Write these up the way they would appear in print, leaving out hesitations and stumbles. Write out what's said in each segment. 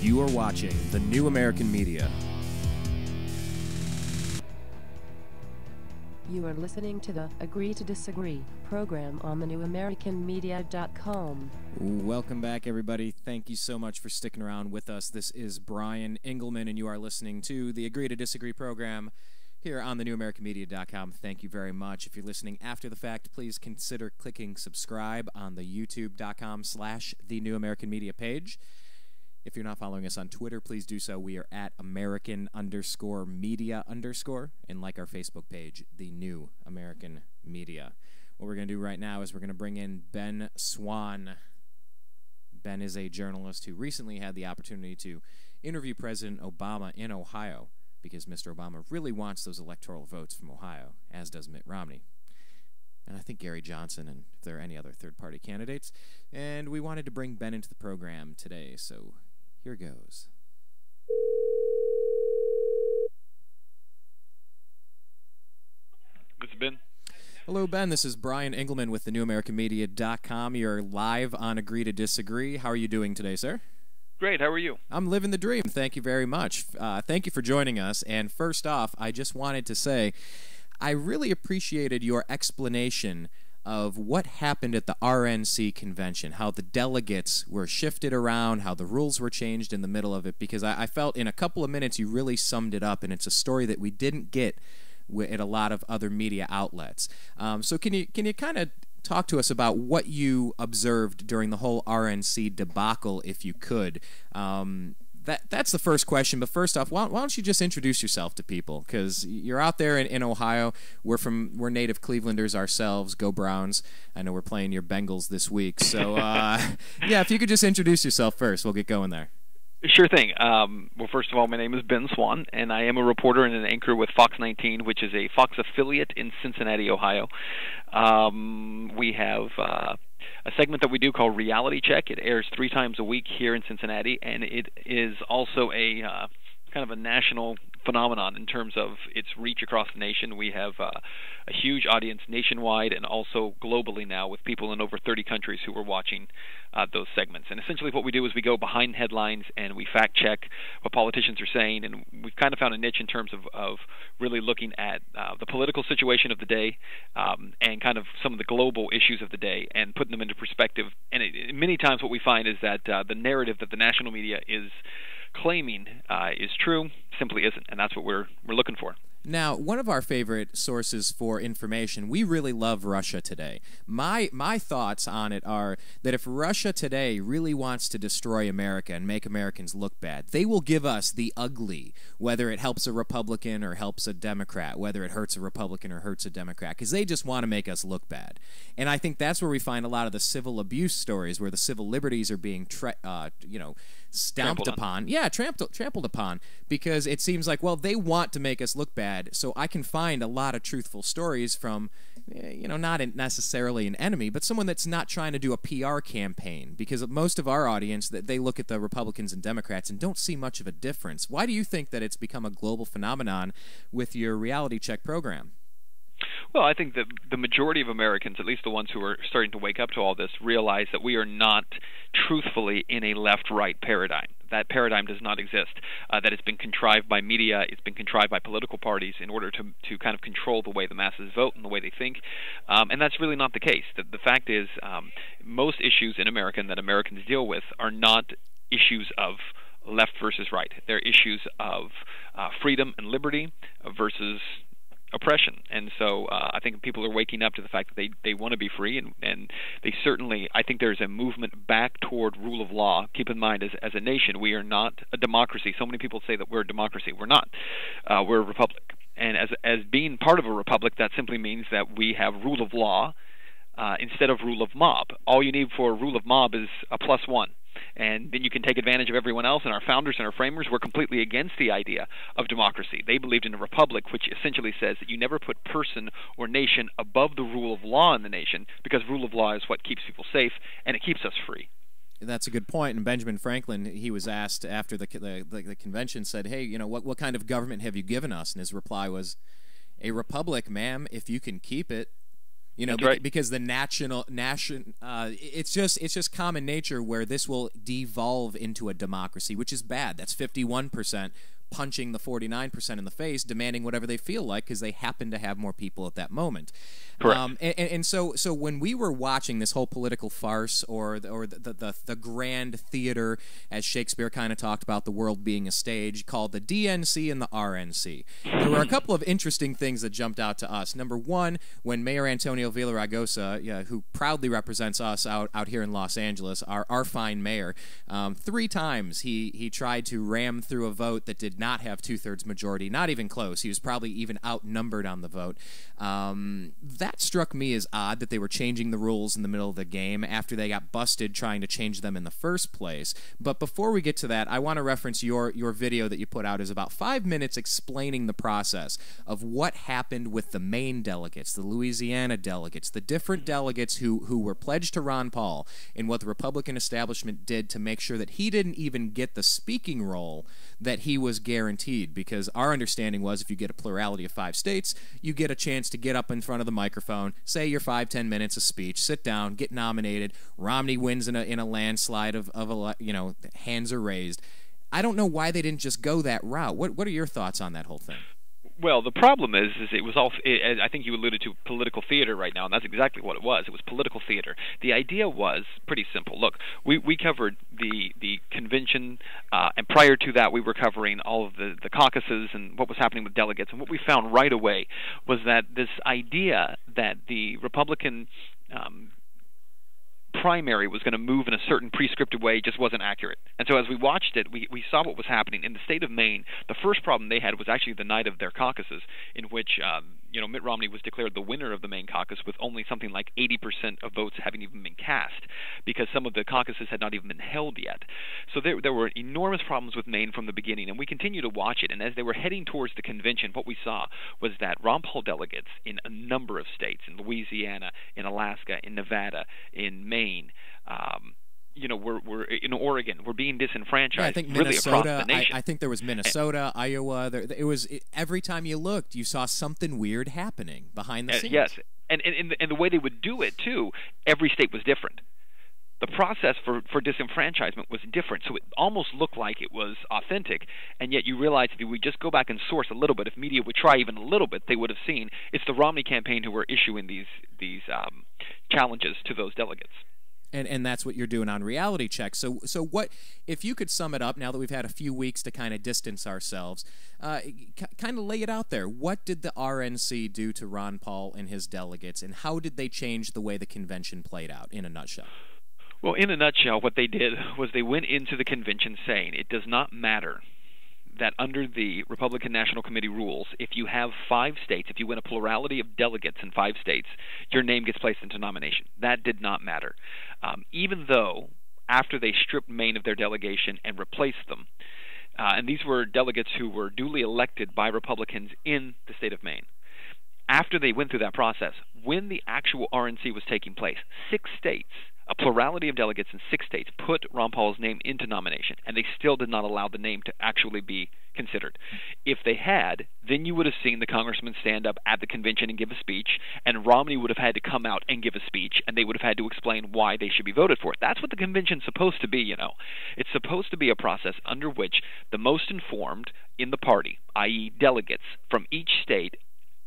You are watching the New American Media. You are listening to the Agree to Disagree program on the newamericanmedia.com. Welcome back, everybody. Thank you so much for sticking around with us. This is Brian Engelman, and you are listening to the Agree to Disagree program here on the newamericanmedia.com. Thank you very much. If you're listening after the fact, please consider clicking subscribe on the youtube.com/the New American Media page. If you're not following us on Twitter, please do so. We are at American_media_, and like our Facebook page, The New American Media. What we're going to do right now is we're going to bring in Ben Swann. Ben is a journalist who recently had the opportunity to interview President Obama in Ohio because Mr. Obama really wants those electoral votes from Ohio, as does Mitt Romney. And I think Gary Johnson, and if there are any other third-party candidates. And we wanted to bring Ben into the program today, so here goes. This is Ben. Hello, Ben. This is Brian Engelman with the newamericanmedia.com. You're live on Agree to Disagree. How are you doing today, sir? Great. How are you? I'm living the dream. Thank you very much. Thank you for joining us. And first off, I just wanted to say I really appreciated your explanation of what happened at the RNC convention, how the delegates were shifted around, how the rules were changed in the middle of it, because I felt in a couple of minutes you really summed it up, and it's a story that we didn't get at a lot of other media outlets. So can you kind of talk to us about what you observed during the whole RNC debacle, if you could? That's the first question, but first off, why don't you just introduce yourself to people? Because you're out there in Ohio. We're native Clevelanders ourselves. Go Browns! I know we're playing your Bengals this week, so yeah, if you could just introduce yourself first, we'll get going there. Sure thing. Well, first of all, my name is Ben Swann, and I am a reporter and an anchor with Fox 19, which is a Fox affiliate in Cincinnati, Ohio. We have a segment that we do called Reality Check. It airs 3 times a week here in Cincinnati, and it is also a kind of a national phenomenon in terms of its reach across the nation. We have a huge audience nationwide and also globally now, with people in over 30 countries who are watching those segments. And essentially what we do is we go behind headlines and we fact check what politicians are saying, and we've kind of found a niche in terms of really looking at the political situation of the day and kind of some of the global issues of the day and putting them into perspective. And many times what we find is that the narrative that the national media is claiming is true simply isn't, and that's what we're looking for. Now, one of our favorite sources for information, we really love Russia Today. My thoughts on it are that if Russia Today really wants to destroy America and make Americans look bad, they will give us the ugly, whether it helps a Republican or helps a Democrat, whether it hurts a Republican or hurts a Democrat, because they just want to make us look bad. And I think that's where we find a lot of the civil abuse stories, where the civil liberties are being stomped upon. Yeah, trampled upon, because it seems like, well, they want to make us look bad, so I can find a lot of truthful stories from, not necessarily an enemy, but someone that's not trying to do a PR campaign, because most of our audience, they look at the Republicans and Democrats and don't see much of a difference. Why do you think that it's become a global phenomenon with your Reality Check program? Well, I think that the majority of Americans, at least the ones who are starting to wake up to all this, realize that we are not truthfully in a left-right paradigm. That paradigm does not exist, that it's been contrived by media, it's been contrived by political parties in order to kind of control the way the masses vote and the way they think, and that's really not the case. The fact is, most issues in America that Americans deal with are not issues of left versus right. They're issues of freedom and liberty versus oppression. And so I think people are waking up to the fact that they want to be free, and they certainly, I think there's a movement back toward rule of law. Keep in mind, as a nation, we are not a democracy. So many people say that we're a democracy. We're not. We're a republic. And as being part of a republic, that simply means that we have rule of law instead of rule of mob. All you need for rule of mob is a +1. And then you can take advantage of everyone else. And our founders and our framers were completely against the idea of democracy. They believed in a republic, which essentially says that you never put person or nation above the rule of law in the nation, because rule of law is what keeps people safe and it keeps us free. That's a good point. And Benjamin Franklin, he was asked after the convention, said, hey, what kind of government have you given us? And his reply was, a republic, ma'am, if you can keep it. You know, That's right. because the it's just common nature where this will devolve into a democracy, which is bad. That's 51% punching the 49% in the face, demanding whatever they feel like because they happen to have more people at that moment. Correct. And so when we were watching this whole political farce or the grand theater, as Shakespeare kind of talked about the world being a stage, called the DNC and the RNC, there were a couple of interesting things that jumped out to us. Number one, when Mayor Antonio Villaraigosa, who proudly represents us out here in Los Angeles, our fine mayor, 3 times he tried to ram through a vote that did not have 2/3 majority, not even close. He was probably even outnumbered on the vote. That struck me as odd that they were changing the rules in the middle of the game after they got busted trying to change them in the first place. But before we get to that, I want to reference your video that you put out. Is about 5 minutes explaining the process of what happened with the Maine delegates, the Louisiana delegates, the different delegates who were pledged to Ron Paul, and what the Republican establishment did to make sure that he didn't even get the speaking role that he was guaranteed, because our understanding was if you get a plurality of 5 states, you get a chance to get up in front of the microphone, say your 5-10 minutes of speech, sit down, get nominated. Romney wins in a landslide of hands are raised. I don't know why they didn't just go that route. What are your thoughts on that whole thing? Well, the problem is it was all. I think you alluded to political theater right now, and that's exactly what it was. It was political theater. The idea was pretty simple. Look, we covered the convention, and prior to that, we were covering all of the caucuses and what was happening with delegates. And what we found right away was that this idea that the Republican primary was going to move in a certain prescriptive way just wasn't accurate. And so as we watched it, we saw what was happening. In the state of Maine, the first problem they had was actually the night of their caucuses, in which Mitt Romney was declared the winner of the Maine caucus with only something like 80% of votes having even been cast, because some of the caucuses had not even been held yet. So there were enormous problems with Maine from the beginning, and we continue to watch it. And as they were heading towards the convention, what we saw was that Ron Paul delegates in a number of states, in Louisiana, in Alaska, in Nevada, in Maine, we're in Oregon. We're being disenfranchised. Yeah, I think really Minnesota. across the nation. I think there was Minnesota, Iowa. Every time you looked, you saw something weird happening behind the scenes. Yes, and the way they would do it too. Every state was different. The process for disenfranchisement was different, so it almost looked like it was authentic, and yet you realize if we just go back and source a little bit, if media would try even a little bit, they would have seen it's the Romney campaign who were issuing these challenges to those delegates. And that's what you're doing on Reality Check. So what, if you could sum it up now that we've had a few weeks to kind of distance ourselves, kind of lay it out there. What did the RNC do to Ron Paul and his delegates, and how did they change the way the convention played out, in a nutshell? Well, in a nutshell, what they did was they went into the convention saying it does not matter that under the Republican National Committee rules, if you have 5 states, if you win a plurality of delegates in 5 states, your name gets placed into nomination. That did not matter. Even though, after they stripped Maine of their delegation and replaced them, and these were delegates who were duly elected by Republicans in the state of Maine, after they went through that process, when the actual RNC was taking place, 6 states, a plurality of delegates in 6 states, put Ron Paul's name into nomination, and they still did not allow the name to actually be considered. If they had, then you would have seen the congressman stand up at the convention and give a speech, and Romney would have had to come out and give a speech, and they would have had to explain why they should be voted for. That's what the convention's supposed to be, It's supposed to be a process under which the most informed in the party, i.e. delegates from each state,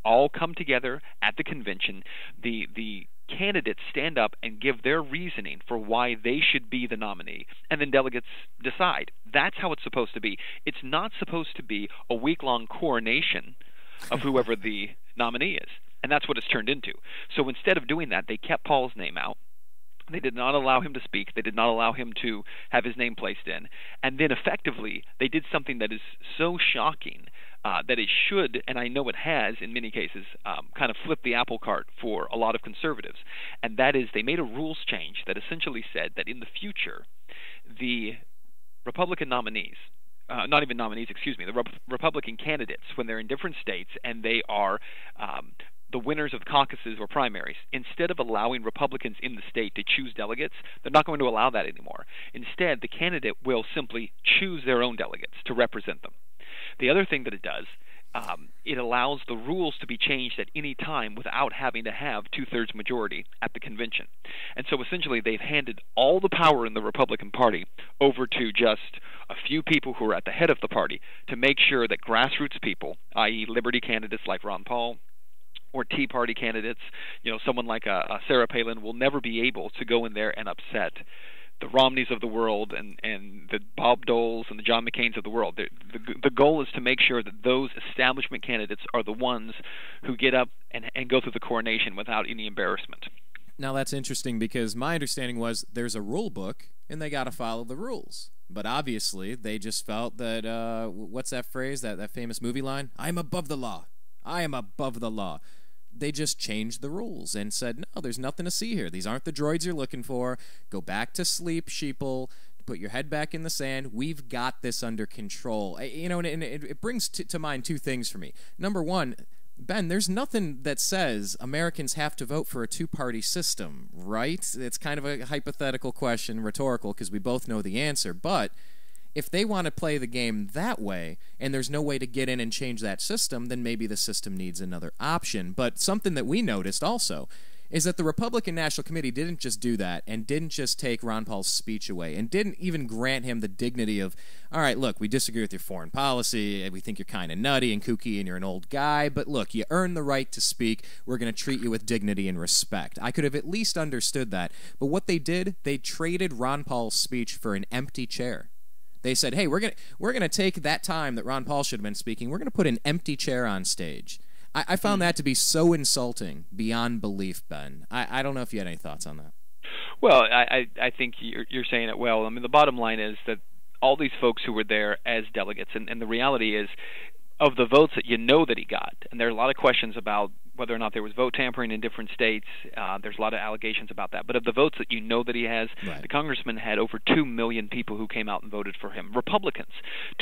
all come together at the convention. The candidates stand up and give their reasoning for why they should be the nominee, and then delegates decide. That's how it's supposed to be. It's not supposed to be a week-long coronation of whoever the nominee is, and that's what it's turned into. So instead of doing that, they kept Paul's name out. They did not allow him to speak. They did not allow him to have his name placed in. And then effectively, they did something that is so shocking that it should, and I know it has in many cases, kind of flipped the apple cart for a lot of conservatives. And that is, they made a rules change that essentially said that in the future, the Republican nominees, not even nominees, the Republican candidates, when they're in different states and they are the winners of caucuses or primaries, instead of allowing Republicans in the state to choose delegates, they're not going to allow that anymore. Instead, the candidate will simply choose their own delegates to represent them. The other thing that it does it allows the rules to be changed at any time without having to have two-thirds majority at the convention. And so essentially they've handed all the power in the Republican Party over to just a few people who are at the head of the party to make sure that grassroots people, i.e. liberty candidates like Ron Paul, or Tea Party candidates, someone like a Sarah Palin, will never be able to go in there and upset the Romneys of the world and the Bob Doles and the John McCains of the world. The goal is to make sure that those establishment candidates are the ones who get up and go through the coronation without any embarrassment. Now that's interesting because my understanding was there's a rule book and they got to follow the rules. But obviously they just felt that, what's that phrase, that famous movie line? I'm above the law. I am above the law. They just changed the rules and said, no, there's nothing to see here. These aren't the droids you're looking for. Go back to sleep, sheeple. Put your head back in the sand. We've got this under control. And it brings to mind two things for me. Number one, Ben, there's nothing that says Americans have to vote for a two-party system, right? It's kind of a hypothetical question, rhetorical, because we both know the answer. But if they want to play the game that way and there's no way to get in and change that system, then maybe the system needs another option. But something that we noticed also is that the Republican National Committee didn't just do that and didn't just take Ron Paul's speech away and didn't even grant him the dignity of, all right, look, we disagree with your foreign policy and we think you're kind of nutty and kooky and you're an old guy, but look, you earned the right to speak. We're going to treat you with dignity and respect. I could have at least understood that. But what they did, they traded Ron Paul's speech for an empty chair. They said, hey, we're gonna take that time that Ron Paul should have been speaking, we're going to put an empty chair on stage. I found that to be so insulting beyond belief, Ben. I don't know if you had any thoughts on that. Well, I think you're saying it well. I mean, the bottom line is that all these folks who were there as delegates, and the reality is, of the votes that you know that he got, and there are a lot of questions about whether or not there was vote tampering in different states. There's a lot of allegations about that. But of the votes that you know that he has, right, the congressman had over 2 million people who came out and voted for him. Republicans.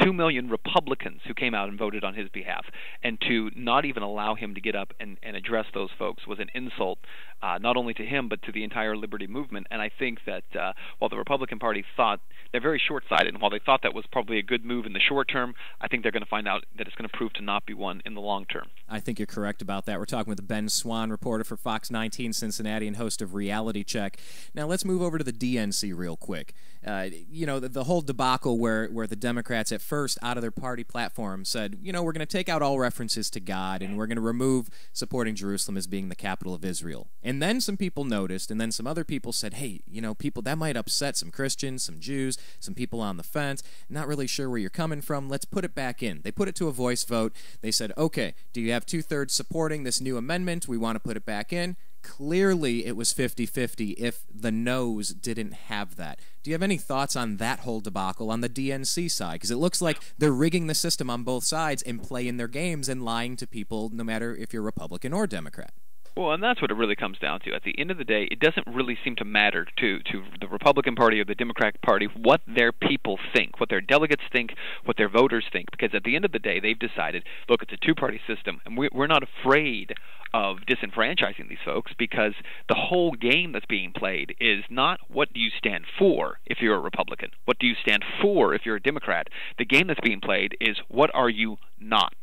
2 million Republicans who came out and voted on his behalf. And to not even allow him to get up and address those folks was an insult, not only to him, but to the entire liberty movement. And I think that while the Republican Party thought, they're very short-sighted, and while they thought that was probably a good move in the short term, I think they're going to find out that it's going to prove to not be one in the long term. I think you're correct about that. We're talking with Ben Swann, reporter for Fox 19 Cincinnati and host of Reality Check. Now let's move over to the DNC real quick. The whole debacle where the Democrats at first out of their party platform said, we're going to take out all references to God and we're going to remove supporting Jerusalem as being the capital of Israel. And then some people noticed, and then some other people said, hey, people, that might upset some Christians, some Jews, some people on the fence, not really sure where you're coming from. Let's put it back in. They put it to a voice vote. They said, okay, do you have 2/3 supporting this new amendment? We want to put it back in. Clearly, it was 50-50 if the no's didn't have that. Do you have any thoughts on that whole debacle on the DNC side? Because it looks like they're rigging the system on both sides and playing their games and lying to people, no matter if you're Republican or Democrat. Well, and that's what it really comes down to. At the end of the day, it doesn't really seem to matter to the Republican Party or the Democratic Party what their people think, what their delegates think, what their voters think, because at the end of the day, they've decided, look, it's a two-party system, and we're not afraid of disenfranchising these folks because the whole game that's being played is not what do you stand for if you're a Republican, what do you stand for if you're a Democrat. The game that's being played is what are you not.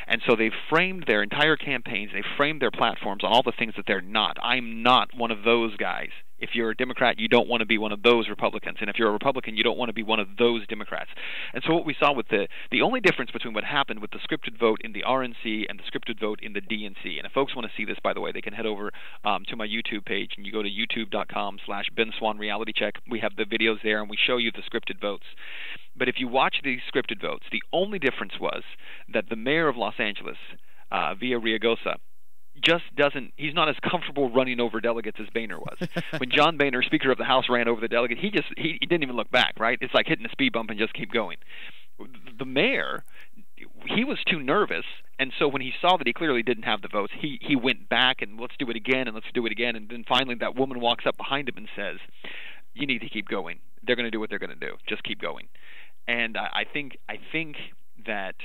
And so they've framed their entire campaigns, they've framed their platforms on all the things that they're not. I'm not one of those guys. If you're a Democrat, you don't want to be one of those Republicans. And if you're a Republican, you don't want to be one of those Democrats. And so what we saw with the only difference between what happened with the scripted vote in the RNC and the scripted vote in the DNC, and if folks want to see this, by the way, they can head over to my YouTube page, and you go to youtube.com/Ben Swann Reality Check. We have the videos there, and we show you the scripted votes. But if you watch these scripted votes, the only difference was that the mayor of Los Angeles, Villaraigosa, he's not as comfortable running over delegates as Boehner was. When John Boehner, Speaker of the House, ran over the delegate, he didn't even look back, right? It's like hitting a speed bump and just keep going. The mayor, he was too nervous, and so when he saw that he clearly didn't have the votes, he went back and let's do it again, and then finally that woman walks up behind him and says, you need to keep going. They're going to do what they're going to do. Just keep going. And I think that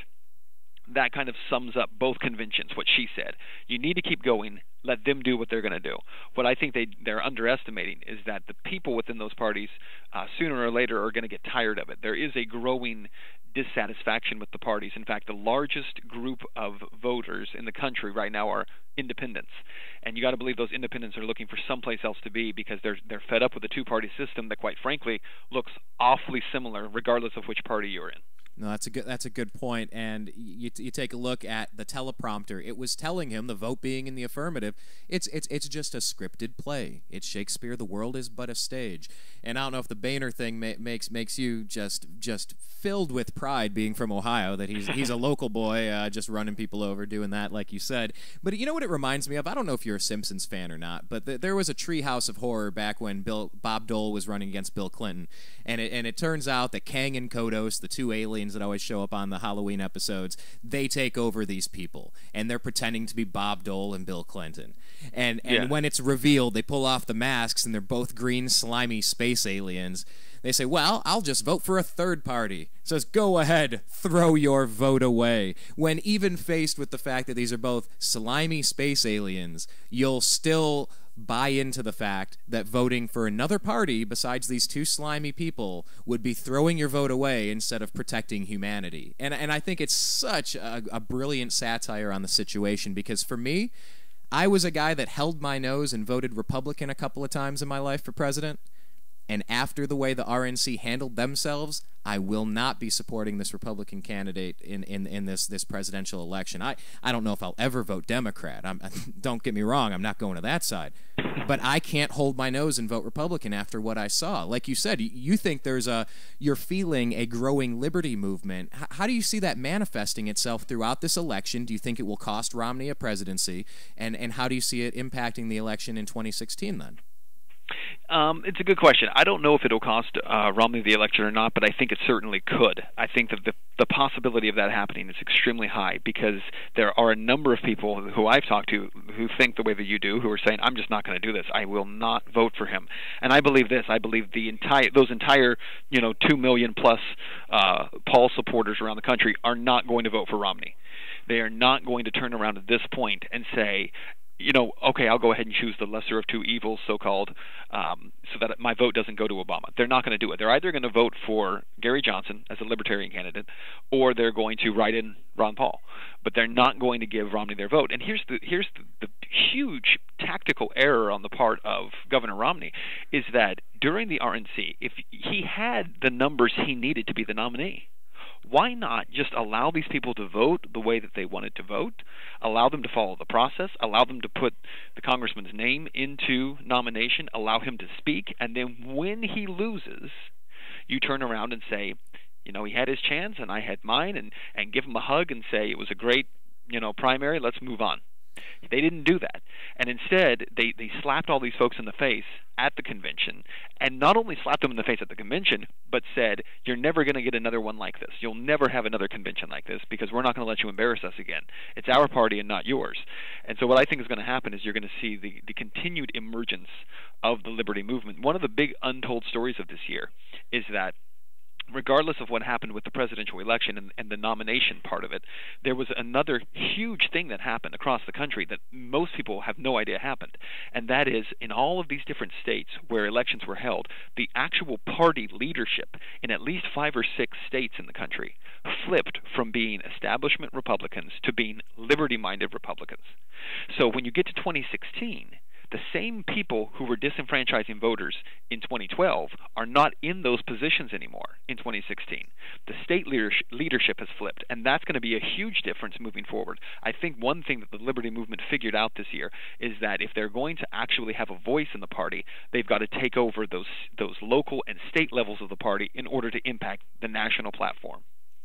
that kind of sums up both conventions, what she said. You need to keep going. Let them do what they're going to do. What I think they're underestimating is that the people within those parties sooner or later are going to get tired of it. There is a growing dissatisfaction with the parties. In fact, the largest group of voters in the country right now are independents. And you got to believe those independents are looking for someplace else to be because they're fed up with the two-party system that, quite frankly, looks awfully similar regardless of which party you're in. No, that's a good point. And you take a look at the teleprompter. It was telling him, the vote being in the affirmative, it's just a scripted play. It's Shakespeare. The world is but a stage. And I don't know if the Boehner thing makes you just filled with pride, being from Ohio, that he's a local boy, just running people over, doing that, like you said. But you know what it reminds me of? I don't know if you're a Simpsons fan or not, but there was a Treehouse of Horror back when Bob Dole was running against Bill Clinton, and it turns out that Kang and Kodos, the two aliens that always show up on the Halloween episodes, they take over these people, and they're pretending to be Bob Dole and Bill Clinton. And when it's revealed, they pull off the masks, and they're both green, slimy space aliens. They say, well, I'll just vote for a third party. It says, go ahead, throw your vote away. When even faced with the fact that these are both slimy space aliens, you'll still buy into the fact that voting for another party besides these two slimy people would be throwing your vote away instead of protecting humanity. And I think it's such a brilliant satire on the situation, because for me, I was a guy that held my nose and voted Republican a couple of times in my life for president. And after the way the RNC handled themselves, I will not be supporting this Republican candidate in this presidential election. I don't know if I'll ever vote Democrat. Don't get me wrong, I'm not going to that side. But I can't hold my nose and vote Republican after what I saw. Like you said, you think you're feeling a growing liberty movement. How do you see that manifesting itself throughout this election? Do you think it will cost Romney a presidency? And how do you see it impacting the election in 2016 then? It's a good question. I don't know if it'll cost Romney the election or not, but I think it certainly could. I think that the possibility of that happening is extremely high, because there are a number of people who I've talked to who think the way that you do, who are saying, I'm just not going to do this. I will not vote for him. And I believe this. I believe those entire 2 million plus Paul supporters around the country are not going to vote for Romney. They are not going to turn around at this point and say, okay, I'll go ahead and choose the lesser of two evils, so-called, so that my vote doesn't go to Obama. They're not going to do it. They're either going to vote for Gary Johnson as a libertarian candidate, or they're going to write in Ron Paul. But they're not going to give Romney their vote. And here's the huge tactical error on the part of Governor Romney, is that during the RNC, if he had the numbers he needed to be the nominee, why not just allow these people to vote the way that they wanted to vote, allow them to follow the process, allow them to put the congressman's name into nomination, allow him to speak, and then when he loses, you turn around and say, he had his chance and I had mine, and give him a hug and say it was a great, primary, let's move on. They didn't do that. And instead, they slapped all these folks in the face at the convention, and not only slapped them in the face at the convention, but said, you're never going to get another one like this. You'll never have another convention like this, because we're not going to let you embarrass us again. It's our party and not yours. And so what I think is going to happen is you're going to see the continued emergence of the liberty movement. One of the big untold stories of this year is that regardless of what happened with the presidential election and the nomination part of it, there was another huge thing that happened across the country that most people have no idea happened. And that is, in all of these different states where elections were held, the actual party leadership in at least 5 or 6 states in the country flipped from being establishment Republicans to being liberty-minded Republicans. So when you get to 2016, the same people who were disenfranchising voters in 2012 are not in those positions anymore in 2016. The state leadership has flipped, and that's going to be a huge difference moving forward. I think one thing that the Liberty Movement figured out this year is that if they're going to actually have a voice in the party, they've got to take over those local and state levels of the party in order to impact the national platform.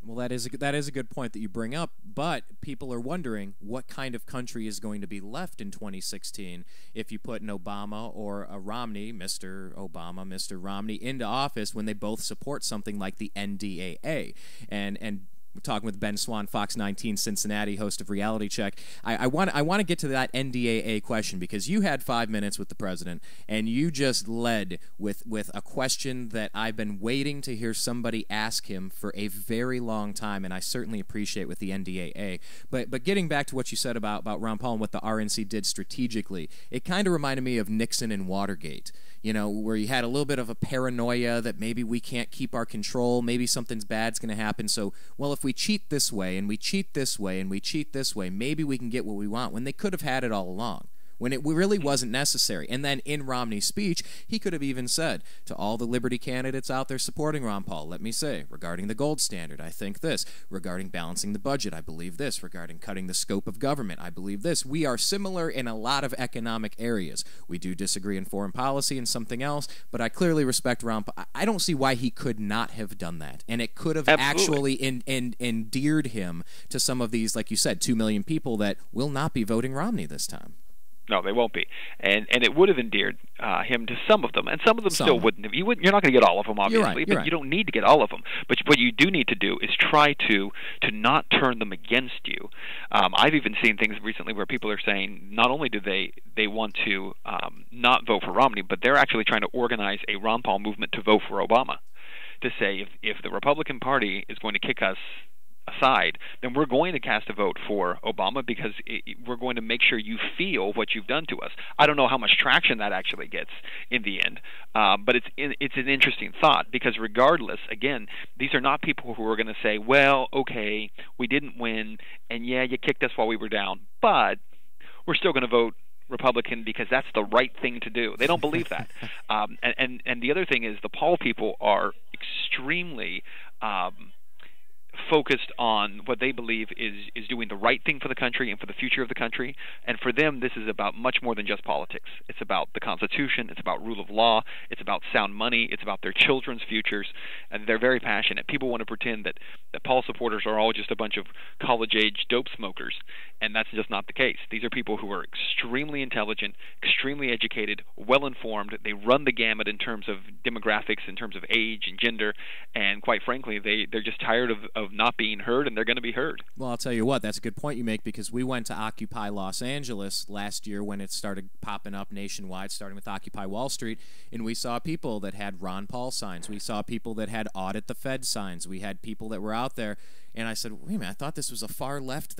Well, that is a good point that you bring up, but people are wondering what kind of country is going to be left in 2016 if you put an Obama or a Romney, Mr. Obama, Mr. Romney, into office when they both support something like the NDAA. And We're talking with Ben Swann, Fox 19 Cincinnati, host of Reality Check. I want to get to that NDAA question because you had 5 minutes with the president, and you just led with a question that I've been waiting to hear somebody ask him for a very long time, and I certainly appreciate with the NDAA. But getting back to what you said about Ron Paul and what the RNC did strategically, it kind of reminded me of Nixon and Watergate. You know, where you had a little bit of a paranoia that maybe we can't keep our control, maybe something's bad's going to happen. So, well, if we cheat this way and we cheat this way and we cheat this way, maybe we can get what we want, when they could have had it all along, when it really wasn't necessary. And then in Romney's speech, he could have even said to all the Liberty candidates out there supporting Ron Paul, let me say, regarding the gold standard, I think this. Regarding balancing the budget, I believe this. Regarding cutting the scope of government, I believe this. We are similar in a lot of economic areas. We do disagree in foreign policy and something else, but I clearly respect Ron Paul. I don't see why he could not have done that. And it could have actually endeared him to some of these, like you said, 2 million people that will not be voting Romney this time. No, they won't be, and it would have endeared him to some of them, and some of them still wouldn't have. You're not going to get all of them, obviously, but you don't need to get all of them. But what you do need to do is try to not turn them against you. I've even seen things recently where people are saying not only do they want to not vote for Romney, but they're actually trying to organize a Ron Paul movement to vote for Obama, to say if the Republican Party is going to kick us aside, then we're going to cast a vote for Obama because we're going to make sure you feel what you've done to us. I don't know how much traction that actually gets in the end, but it's an interesting thought because regardless, again, these are not people who are going to say, well, okay, we didn't win, and yeah, you kicked us while we were down, but we're still going to vote Republican because that's the right thing to do. They don't believe that. And the other thing is the Paul people are extremely focused on what they believe is doing the right thing for the country and for the future of the country. And for them, this is about much more than just politics. It's about the Constitution. It's about rule of law. It's about sound money. It's about their children's futures. And they're very passionate. People want to pretend that Paul supporters are all just a bunch of college-age dope smokers, and that's just not the case. These are people who are extremely intelligent, extremely educated, well-informed. They run the gamut in terms of demographics, in terms of age and gender, and quite frankly, they're just tired of not being heard, and they're going to be heard. Well, I'll tell you what, that's a good point you make, because we went to Occupy Los Angeles last year when it started popping up nationwide, starting with Occupy Wall Street, and we saw people that had Ron Paul signs. We saw people that had Audit the Fed signs. We had people that were out there, and I said, wait a minute, I thought this was a far left.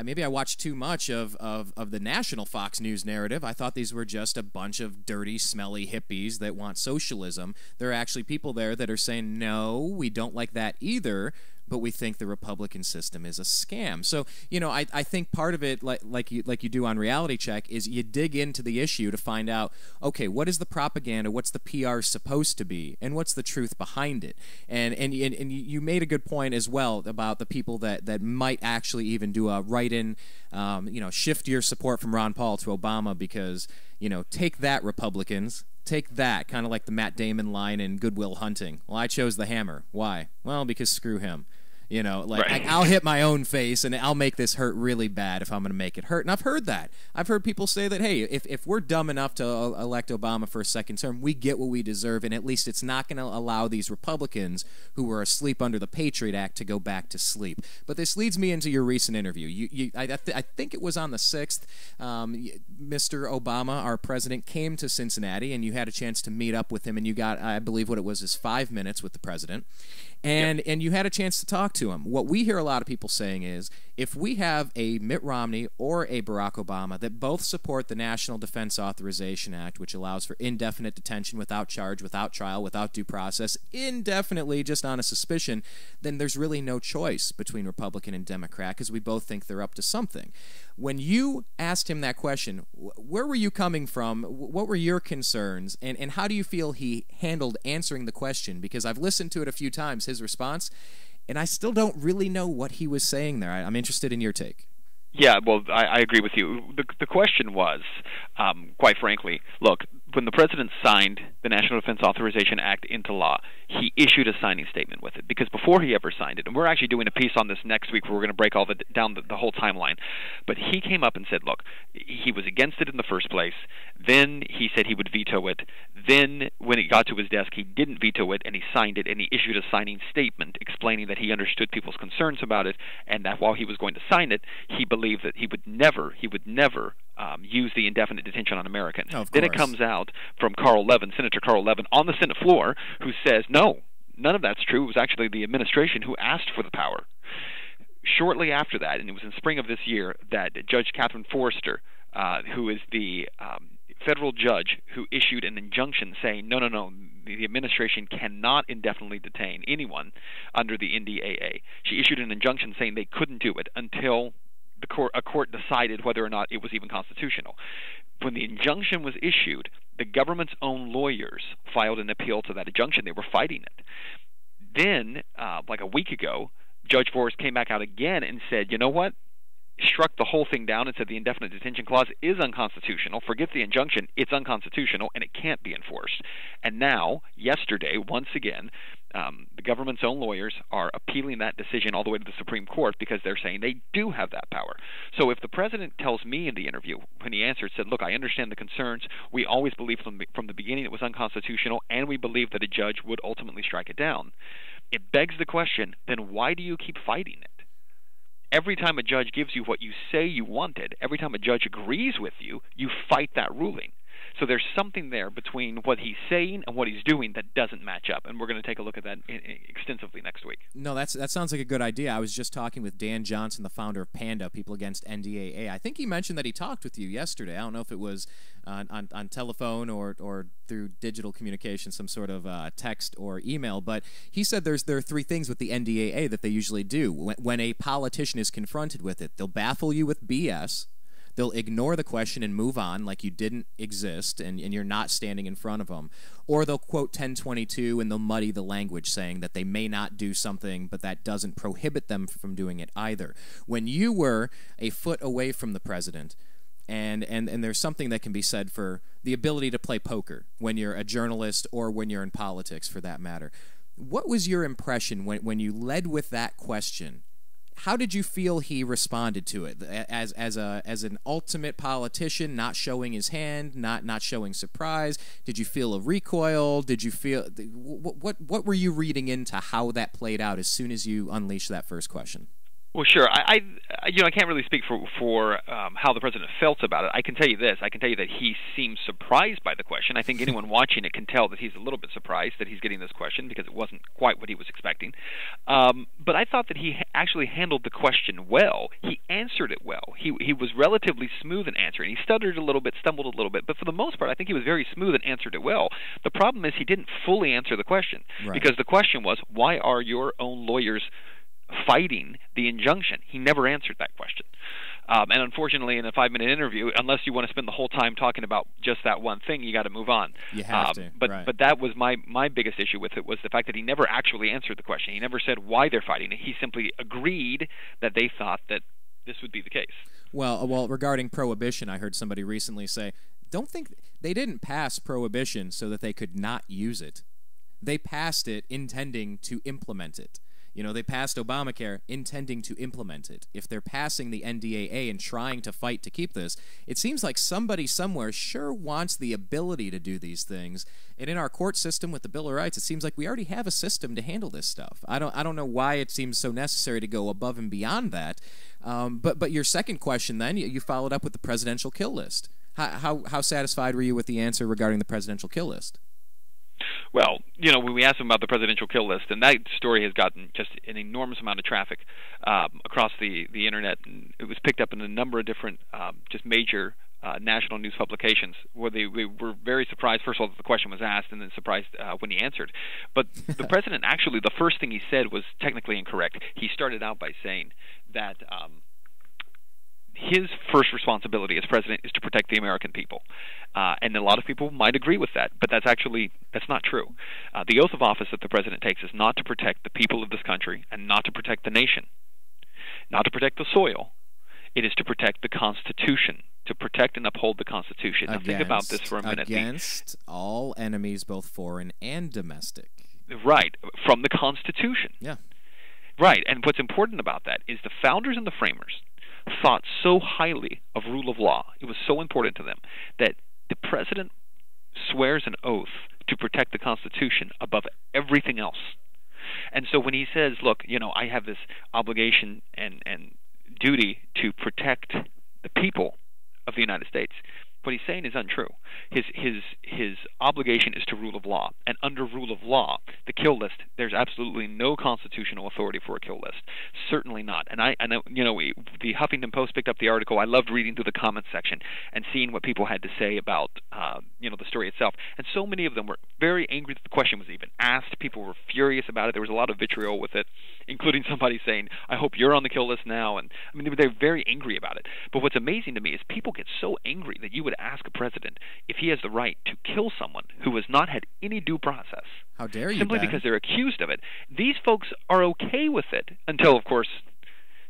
Maybe I watched too much of the national Fox News narrative. I thought these were just a bunch of dirty, smelly hippies that want socialism. There are actually people there that are saying, no, we don't like that either, but we think the Republican system is a scam. So, I think part of it, like you do on Reality Check, is you dig into the issue to find out, okay, what is the propaganda, what's the PR supposed to be, and what's the truth behind it? And you made a good point as well about the people that might actually even do a write-in, shift your support from Ron Paul to Obama because, take that, Republicans. Take that, kind of like the Matt Damon line in Good Will Hunting. Well, I chose the hammer. Why? Well, because screw him. Right. I'll hit my own face and I'll make this hurt really bad if I'm going to make it hurt. And I've heard that. I've heard people say that, hey, if we're dumb enough to elect Obama for a second term, we get what we deserve, and at least it's not going to allow these Republicans who were asleep under the Patriot Act to go back to sleep. But this leads me into your recent interview. I think it was on the 6th, Mr. Obama, our president, came to Cincinnati, and you had a chance to meet up with him, and you got, I believe what it was, is 5 minutes with the president. And you had a chance to talk to him. What we hear a lot of people saying is, if we have a Mitt Romney or a Barack Obama that both support the National Defense Authorization Act, which allows for indefinite detention without charge, without trial, without due process, indefinitely just on a suspicion, then there's really no choice between Republican and Democrat because we both think they're up to something. When you asked him that question, where were you coming from? What were your concerns? And how do you feel he handled answering the question? Because I've listened to it a few times, his response, and I still don't really know what he was saying there. I'm interested in your take. Yeah, well, I agree with you. The question was, quite frankly, look, when the president signed the National Defense Authorization Act into law, he issued a signing statement with it, because before he ever signed it, and we're actually doing a piece on this next week where we're going to break all down the whole timeline, but he came up and said, look, he was against it in the first place, then he said he would veto it, then when it got to his desk he didn't veto it, and he signed it, and he issued a signing statement explaining that he understood people's concerns about it, and that while he was going to sign it, he believed that he would never use the indefinite detention on Americans. Oh, then it comes out from Senator Carl Levin on the Senate floor, who says, no, none of that's true. It was actually the administration who asked for the power. Shortly after that, and it was in spring of this year, that Judge Catherine Forrester, who is the federal judge who issued an injunction saying, no, the administration cannot indefinitely detain anyone under the NDAA. She issued an injunction saying they couldn't do it until a court decided whether or not it was even constitutional. When the injunction was issued, the government's own lawyers filed an appeal to that injunction. They were fighting it. Then, like a week ago, Judge Forrest came back out again and said, you know what? Struck the whole thing down and said the indefinite detention clause is unconstitutional. Forget the injunction. It's unconstitutional, and it can't be enforced. And now, yesterday, once again, the government's own lawyers are appealing that decision all the way to the Supreme Court, because they're saying they do have that power. So if the president tells me in the interview, when he answered, said, look, I understand the concerns. We always believed from the beginning it was unconstitutional, and we believe that a judge would ultimately strike it down. It begs the question, then why do you keep fighting it? Every time a judge gives you what you say you wanted, every time a judge agrees with you, you fight that ruling. So there's something there between what he's saying and what he's doing that doesn't match up, and we're going to take a look at that extensively next week. No, that sounds like a good idea. I was just talking with Dan Johnson, the founder of PANDA, People Against NDAA. I think he mentioned that he talked with you yesterday. I don't know if it was on telephone or through digital communication, some sort of text or email, but he said there are three things with the NDAA that they usually do. When a politician is confronted with it, they'll baffle you with BS. They'll ignore the question and move on like you didn't exist and you're not standing in front of them. Or they'll quote 1022 and they'll muddy the language, saying that they may not do something, but that doesn't prohibit them from doing it either. When you were a foot away from the president, and there's something that can be said for the ability to play poker when you're a journalist or when you're in politics, for that matter. What was your impression when you led with that question? How did you feel he responded to it as an ultimate politician, not showing his hand, not showing surprise? Did you feel a recoil? Did you feel what were you reading into how that played out as soon as you unleashed that first question? Well, sure. I can't really speak for how the president felt about it. I can tell you this. I can tell you that he seemed surprised by the question. I think anyone watching it can tell that he's a little bit surprised that he's getting this question, because it wasn't quite what he was expecting. But I thought that he actually handled the question well. He answered it well. He was relatively smooth in answering. He stuttered a little bit, stumbled a little bit, but for the most part, I think he was very smooth and answered it well. The problem is he didn't fully answer the question, because the question was, why are your own lawyers fighting the injunction? He never answered that question. And unfortunately, in a 5-minute interview, unless you want to spend the whole time talking about just that one thing, you got to move on. You have to. But that was my biggest issue with it, was the fact that he never actually answered the question. He never said why they're fighting it. He simply agreed that they thought that this would be the case. Well, regarding prohibition, I heard somebody recently say, don't think they didn't pass prohibition so that they could not use it. They passed it intending to implement it. You know, they passed Obamacare intending to implement it. If they're passing the NDAA and trying to fight to keep this, it seems like somebody somewhere sure wants the ability to do these things. And in our court system with the Bill of Rights, it seems like we already have a system to handle this stuff. I don't know why it seems so necessary to go above and beyond that. But your second question then, you followed up with the presidential kill list. How satisfied were you with the answer regarding the presidential kill list? Well, when we asked him about the presidential kill list, and that story has gotten just an enormous amount of traffic across the internet, and it was picked up in a number of different just major national news publications, where they were very surprised, first of all, that the question was asked, and then surprised when he answered. But the president, actually, the first thing he said was technically incorrect. He started out by saying that his first responsibility as president is to protect the American people. And a lot of people might agree with that, but that's not true. The oath of office that the president takes is not to protect the people of this country and not to protect the nation, not to protect the soil. It is to protect the Constitution to protect and uphold the Constitution. Now think about this for a minute. Against all enemies, both foreign and domestic. Right, from the Constitution. Yeah. Right, and what's important about that is the founders and the framers thought so highly of rule of law. It was so important to them that the president swears an oath to protect the Constitution above everything else. And so when he says, look, I have this obligation and duty to protect the people of the United States, what he's saying is untrue. His obligation is to rule of law, and under rule of law, the kill list, there's absolutely no constitutional authority for a kill list. Certainly not. And I know, the Huffington Post picked up the article. I loved reading through the comments section and seeing what people had to say about the story itself. And so many of them were very angry that the question was even asked. People were furious about it. There was a lot of vitriol with it, including somebody saying, "I hope you're on the kill list now." And I mean, they're very angry about it. But what's amazing to me is people get so angry that you would ask a president if he has the right to kill someone who has not had any due process. How dare you, simply Ben? because they're accused of it. These folks are okay with it until, of course,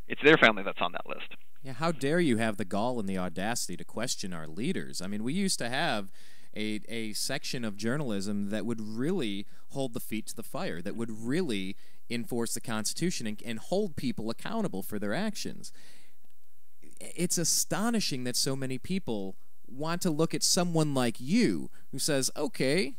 it's their family that's on that list. Yeah, how dare you have the gall and the audacity to question our leaders? I mean, we used to have a section of journalism that would really hold the feet to the fire, that would really enforce the Constitution and hold people accountable for their actions. It's astonishing that so many people want to look at someone like you who says, okay,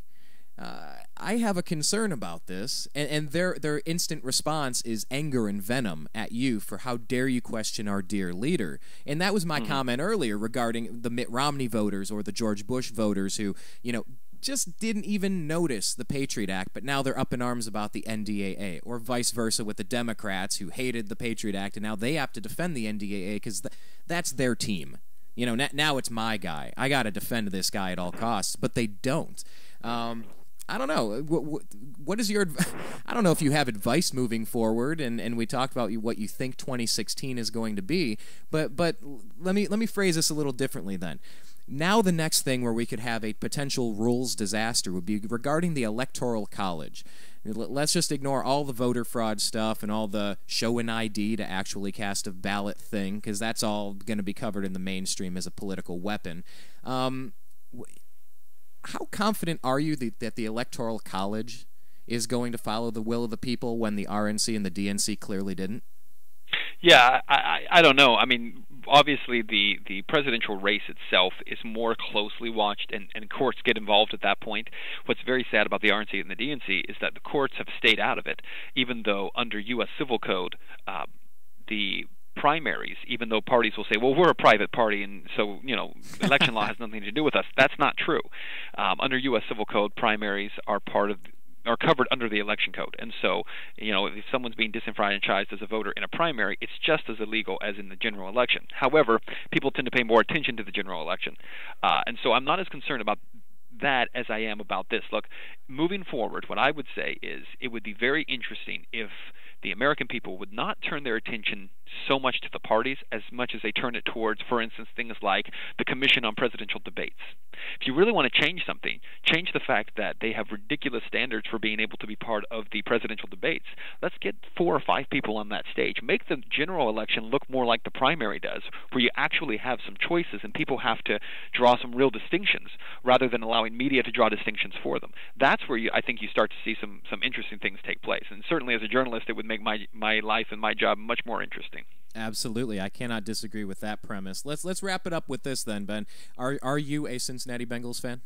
I have a concern about this, and their instant response is anger and venom at you for how dare you question our dear leader. And that was my comment earlier regarding the Mitt Romney voters or the George Bush voters who, just didn't even notice the Patriot Act, but now they're up in arms about the NDAA, or vice versa with the Democrats who hated the Patriot Act, and now they have to defend the NDAA because that's their team. Now it's my guy. I got to defend this guy at all costs, but they don't. I don't know. What is your? I don't know if you have advice moving forward, and we talked about what you think 2016 is going to be, but let me phrase this a little differently then. Now the next thing where we could have a potential rules disaster would be regarding the Electoral College. Let's just ignore all the voter fraud stuff and all the show an ID to actually cast a ballot thing, because that's all going to be covered in the mainstream as a political weapon. How confident are you that the Electoral College is going to follow the will of the people when the RNC and the DNC clearly didn't? Yeah, I don't know. I mean, obviously the presidential race itself is more closely watched, and courts get involved at that point. What's very sad about the RNC and the DNC is that the courts have stayed out of it, even though under U.S. Civil Code, the primaries, even though parties will say, well, we're a private party, and so, election law has nothing to do with us. That's not true. Under U.S. Civil Code, primaries are covered under the election code. And so, if someone's being disenfranchised as a voter in a primary, it's just as illegal as in the general election. However, people tend to pay more attention to the general election. And so I'm not as concerned about that as I am about this. Look, moving forward, what I would say is it would be very interesting if the American people would not turn their attention so much to the parties as much as they turn it towards, for instance, things like the Commission on Presidential Debates. If you really want to change something, change the fact that they have ridiculous standards for being able to be part of the presidential debates. Let's get 4 or 5 people on that stage. Make the general election look more like the primary does, where you actually have some choices and people have to draw some real distinctions rather than allowing media to draw distinctions for them. That's where I think you start to see some interesting things take place. And certainly as a journalist, it would make my life and my job much more interesting. Absolutely, I cannot disagree with that premise. Let's wrap it up with this then, Ben. Are you a Cincinnati Bengals fan?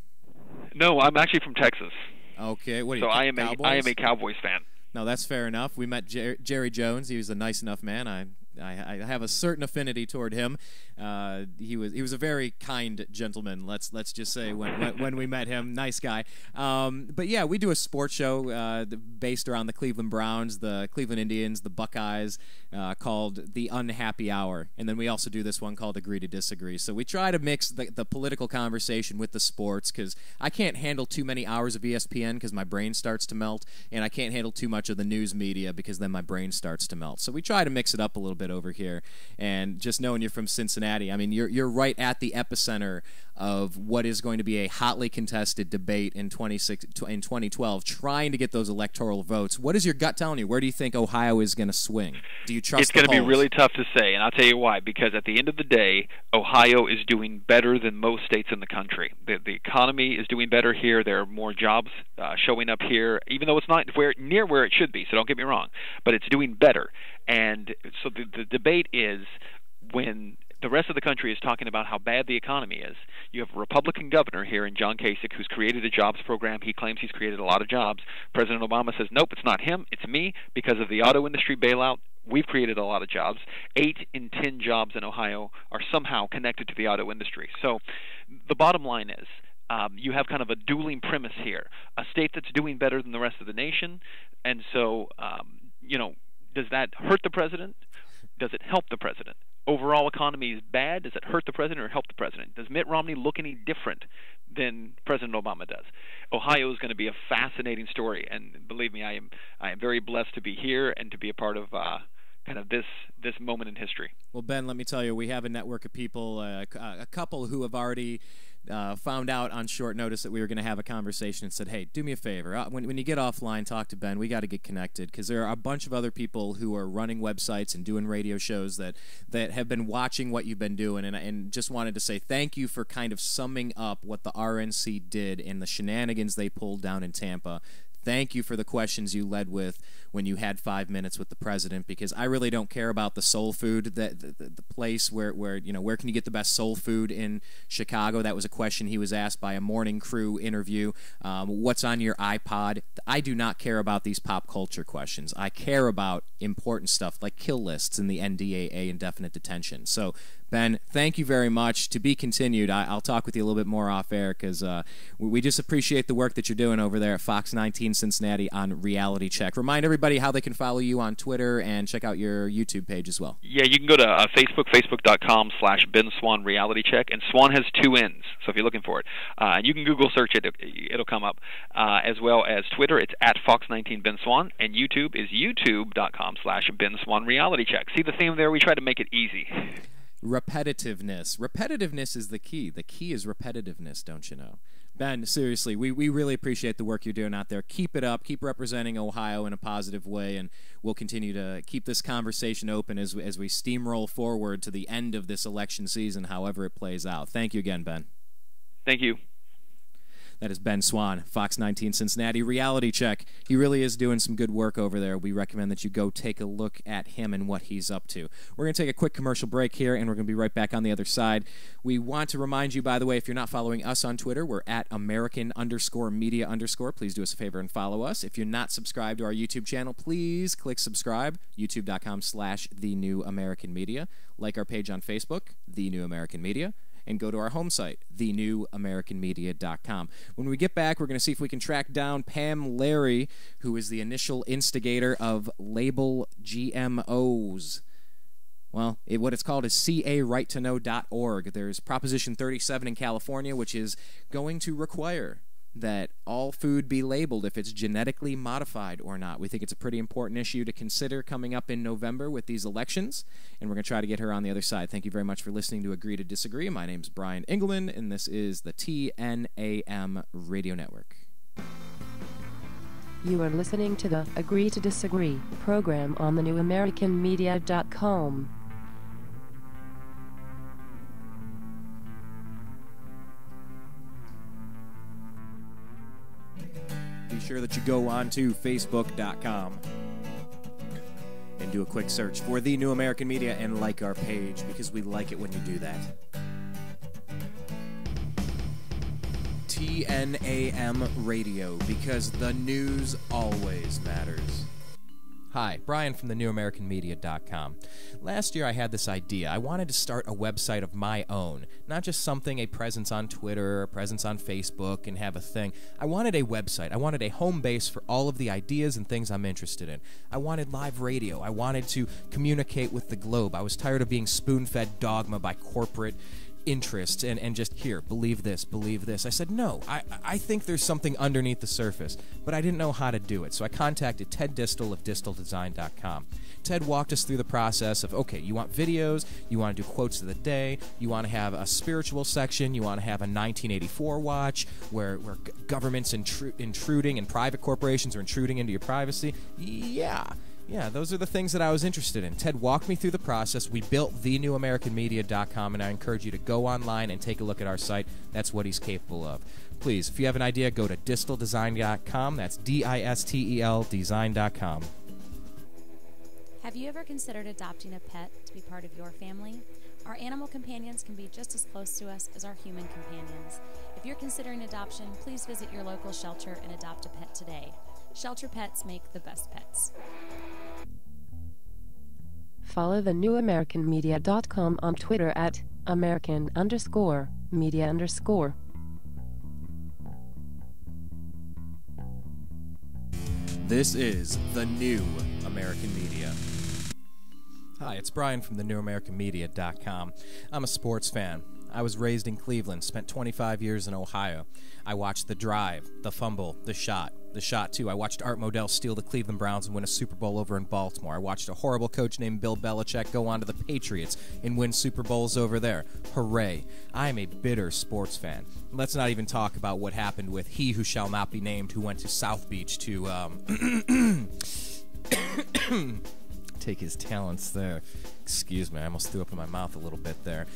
No, I'm actually from Texas. Okay, what are you? So I am Cowboys? a Cowboys fan. No, that's fair enough. We met Jerry Jones. He was a nice enough man. I have a certain affinity toward him. He was a very kind gentleman. Let's just say when we met him, nice guy. But yeah, we do a sports show based around the Cleveland Browns, the Cleveland Indians, the Buckeyes, called The Unhappy Hour, and then we also do this one called Agree to Disagree. So we try to mix the political conversation with the sports, because I can't handle too many hours of ESPN because my brain starts to melt, and I can't handle too much of the news media because then my brain starts to melt. So we try to mix it up a little bit bit over here. And just knowing you're from Cincinnati, I mean, you're right at the epicenter of what is going to be a hotly contested debate in 2012, trying to get those electoral votes. What is your gut telling you? Where do you think Ohio is going to swing? Do you trust It's going to be really tough to say, and I'll tell you why. Because at the end of the day, Ohio is doing better than most states in the country. The economy is doing better here. There are more jobs showing up here, even though it's not near where it should be, so don't get me wrong. But it's doing better. And so the debate is when the rest of the country is talking about how bad the economy is. You have a Republican governor here in John Kasich who's created a jobs program. He claims he's created a lot of jobs. President Obama says, nope, it's not him, it's me. Because of the auto industry bailout, we've created a lot of jobs. 8 in 10 jobs in Ohio are somehow connected to the auto industry. So the bottom line is, you have kind of a dueling premise here. A state that's doing better than the rest of the nation. And so, does that hurt the president? Does it help the president? Overall economy is bad. Does it hurt the president or help the president? Does Mitt Romney look any different than President Obama does? Ohio is going to be a fascinating story, and believe me, I am very blessed to be here and to be a part of kind of this moment in history. Well, Ben, let me tell you, we have a network of people, a couple who have already found out on short notice that we were going to have a conversation and said, hey, do me a favor. When you get offline, talk to Ben. We got to get connected because there are a bunch of other people who are running websites and doing radio shows that have been watching what you've been doing and just wanted to say thank you for kind of summing up what the RNC did and the shenanigans they pulled down in Tampa. Thank you for the questions you led with when you had 5 minutes with the president, because I really don't care about the soul food, the place where can you get the best soul food in Chicago? That was a question he was asked by a Morning Crew interview. What's on your iPod? I do not care about these pop culture questions. I care about important stuff like kill lists and the NDAA, indefinite detention. So, Ben, thank you very much. To be continued. I'll talk with you a little bit more off air because we just appreciate the work that you're doing over there at Fox 19 Cincinnati on Reality Check. Remind everybody how they can follow you on Twitter and check out your YouTube page as well. Yeah, you can go to facebook.com/Ben Swann Reality Check, and Swann has 2 N's, so if you're looking for it. You can Google search it, it'll come up. As well as Twitter, it's at Fox19 Ben Swann, and YouTube is youtube.com/Ben Swann Reality Check. See the theme there? We try to make it easy. Repetitiveness. Repetitiveness is the key. The key is repetitiveness, don't you know? Ben, seriously, we really appreciate the work you're doing out there. Keep it up. Keep representing Ohio in a positive way, and we'll continue to keep this conversation open as we steamroll forward to the end of this election season, however it plays out. Thank you again, Ben. Thank you. That is Ben Swann, Fox 19 Cincinnati Reality Check. He really is doing some good work over there. We recommend that you go take a look at him and what he's up to. We're going to take a quick commercial break here, and we're going to be right back on the other side. We want to remind you, by the way, if you're not following us on Twitter, we're at American_media_. Please do us a favor and follow us. If you're not subscribed to our YouTube channel, please click subscribe, youtube.com/The New American Media. Like our page on Facebook, The New American Media. And go to our home site, thenewamericanmedia.com. When we get back, we're going to see if we can track down Pam Larry, who is the initial instigator of Label GMOs. Well, what it's called is carightToknow.org. There's Proposition 37 in California, which is going to require that all food be labeled if it's genetically modified or not. We think it's a pretty important issue to consider coming up in November with these elections, and we're going to try to get her on the other side. Thank you very much for listening to Agree to Disagree. My name's Brian Engelman, and this is the TNAM Radio Network. You are listening to the Agree to Disagree program on thenewamericanmedia.com. Be sure that you go on to Facebook.com and do a quick search for The New American Media and like our page, because we like it when you do that. TNAM Radio, because the news always matters. Hi, Brian from thenewamericanmedia.com. Last year I had this idea. I wanted to start a website of my own, not just something, a presence on Twitter, a presence on Facebook, and have a thing. I wanted a website. I wanted a home base for all of the ideas and things I'm interested in. I wanted live radio. I wanted to communicate with the globe. I was tired of being spoon-fed dogma by corporate interest and just, here, believe this, believe this. I said, no, I think there's something underneath the surface, but I didn't know how to do it. So I contacted Ted Distel of disteldesign.com. Ted walked us through the process of, okay, you want videos, you want to do quotes of the day, you want to have a spiritual section, you want to have a 1984 watch where government's intruding and private corporations are intruding into your privacy. Yeah, those are the things that I was interested in. Ted walked me through the process. We built thenewamericanmedia.com, and I encourage you to go online and take a look at our site. That's what he's capable of. Please, if you have an idea, go to disteldesign.com. That's DISTEL design.com. Have you ever considered adopting a pet to be part of your family? Our animal companions can be just as close to us as our human companions. If you're considering adoption, please visit your local shelter and adopt a pet today. Shelter pets make the best pets. Follow thenewamericanmedia.com on Twitter at American_media_. This is The New American Media. Hi, it's Brian from thenewamericanmedia.com. I'm a sports fan. I was raised in Cleveland, spent 25 years in Ohio. I watched the drive, the fumble, the shot too. I watched Art Modell steal the Cleveland Browns and win a Super Bowl over in Baltimore. I watched a horrible coach named Bill Belichick go on to the Patriots and win Super Bowls over there. Hooray. I am a bitter sports fan. Let's not even talk about what happened with he who shall not be named, who went to South Beach to take his talents there. Excuse me, I almost threw up in my mouth a little bit there.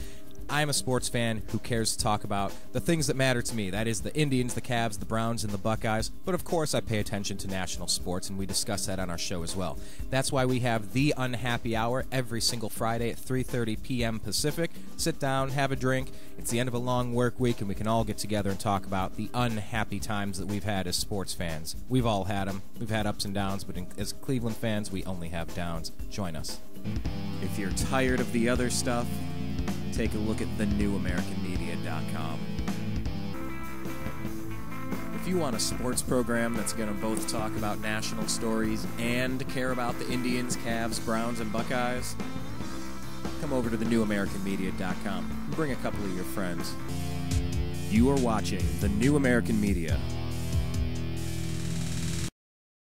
I am a sports fan who cares to talk about the things that matter to me. That is the Indians, the Cavs, the Browns, and the Buckeyes. But of course, I pay attention to national sports, and we discuss that on our show as well. That's why we have The Unhappy Hour every single Friday at 3:30 p.m. Pacific. Sit down, have a drink. It's the end of a long work week, and we can all get together and talk about the unhappy times that we've had as sports fans. We've all had them. We've had ups and downs, but as Cleveland fans, we only have downs. Join us. If you're tired of the other stuff, take a look at thenewamericanmedia.com. If you want a sports program that's going to both talk about national stories and care about the Indians, Cavs, Browns, and Buckeyes, come over to thenewamericanmedia.com and bring a couple of your friends. You are watching The New American Media.